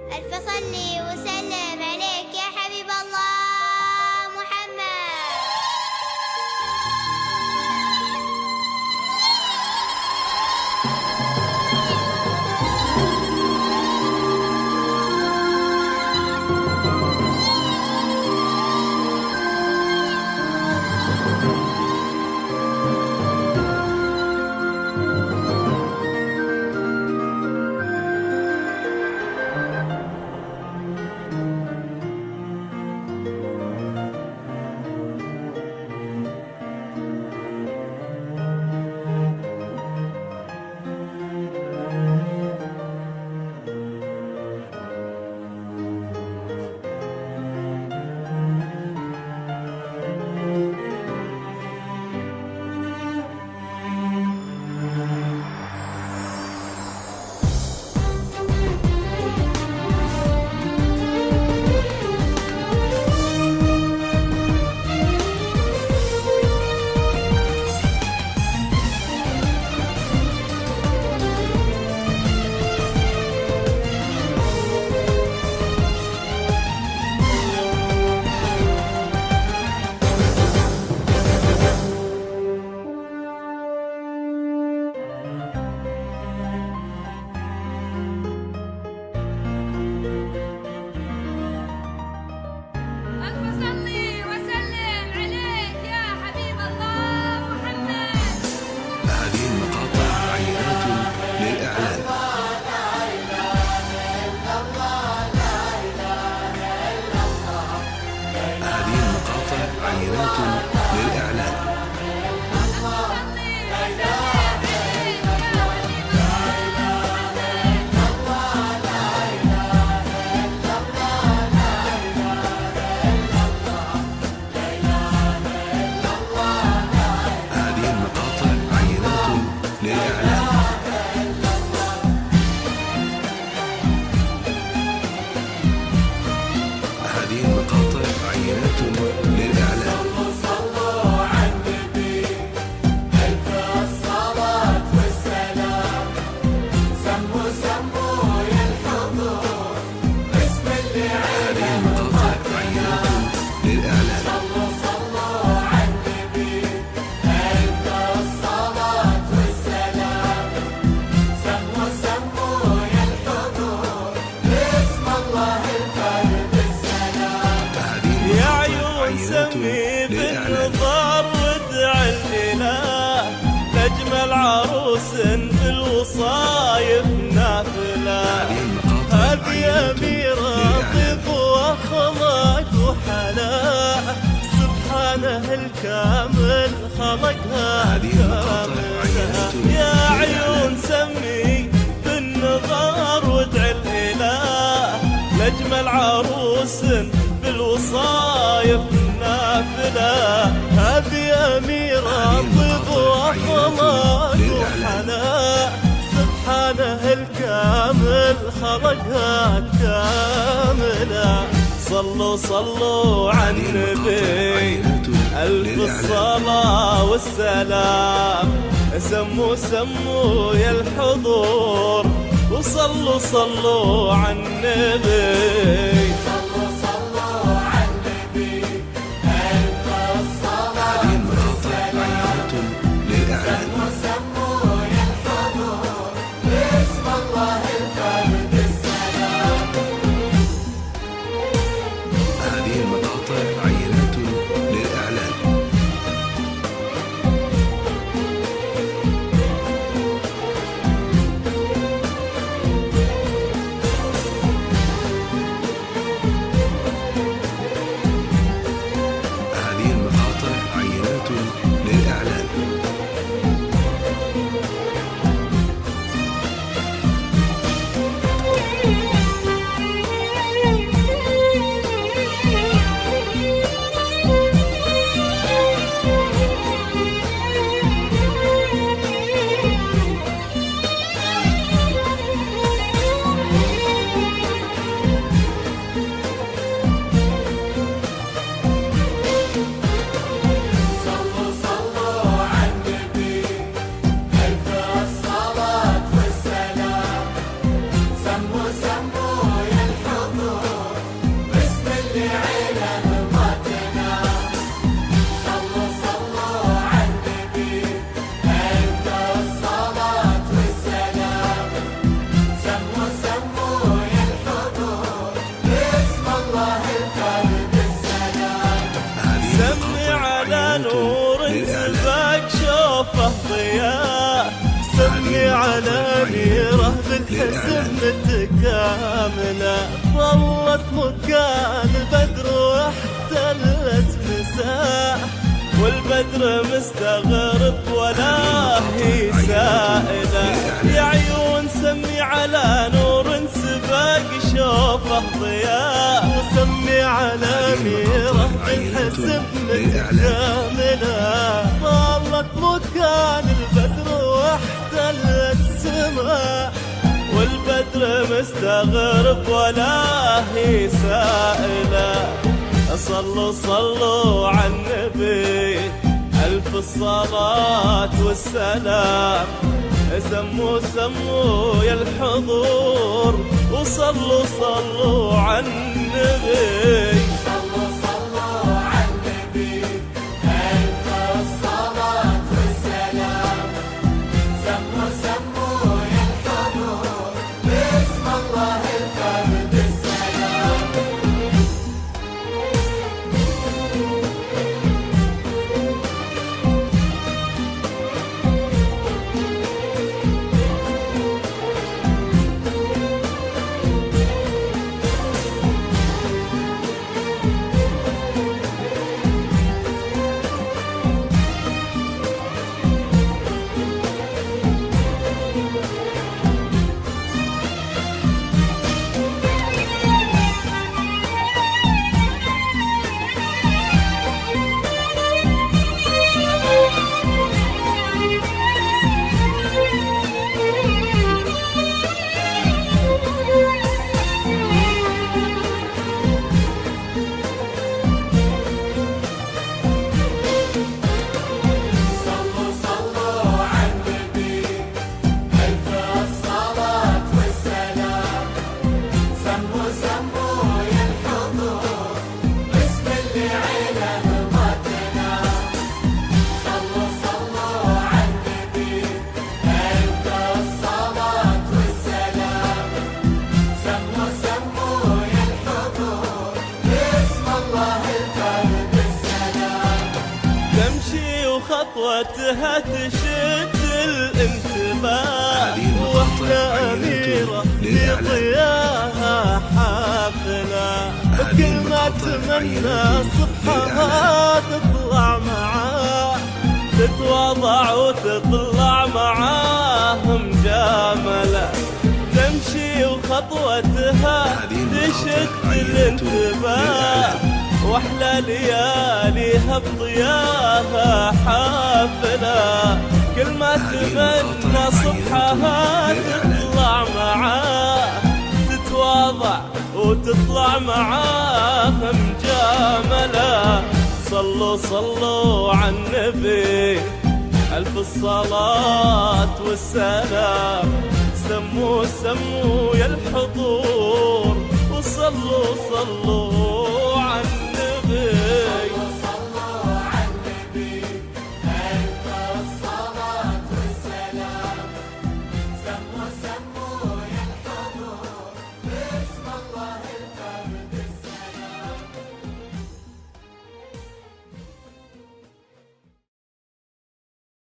ألف صلي وسلم عليك يا حبيب الله محمد. سمي بالنظر وادع الإله لأجمل عروس بالوصايف نافلة. هذه أميرة طيب وأخلاق وحلاء سبحانه الكامل خلقها كاملة. يا عيون سمي بالنظر وادع الإله لأجمل عروس بالوصايف نافلة. هذه أميرة طيب وأخلاق وحناء سبحانه الكامل خلقها كاملة. صلوا صلوا على النبي ألف الصلاة والسلام. سموا سموا يا الحضور وصلوا صلوا على النبي. الحزب متكاملة. ظلت مكان البدر واحتلت مساء، والبدر مستغرب ولا هي سائلة. يا عيون سمي على نور سباق شوفه ضياء، وسمي على أميرة الحزب متكاملة. ظلت مكان البدر واحتلت سماء، والبدر مستغرب ولا هي سائلة. صلوا صلوا على النبي ألف الصلاة والسلام. سموا سموا يا الحضور، وصلوا صلوا على النبي. صلوا صلوا على النبي ألف الصلاة والسلام. سموا سموا يا الحضور باسم الله الفرد السلام. خطوتها تشد الانتباه، واحنا أميرة لضياها حافلة. كل ما تمنى صبحها تطلع معاه، تتواضع وتطلع معاه مجاملة. تمشي وخطوتها تشد الانتباه، واحلى لياليها بضياها حافلة. كل ما تمنى صبحها تطلع معاه، تتواضع وتطلع معاه مجاملة. صلوا صلوا على النبي ألف الصلاة والسلام. سموا سموا يا الحضور، وصلوا صلوا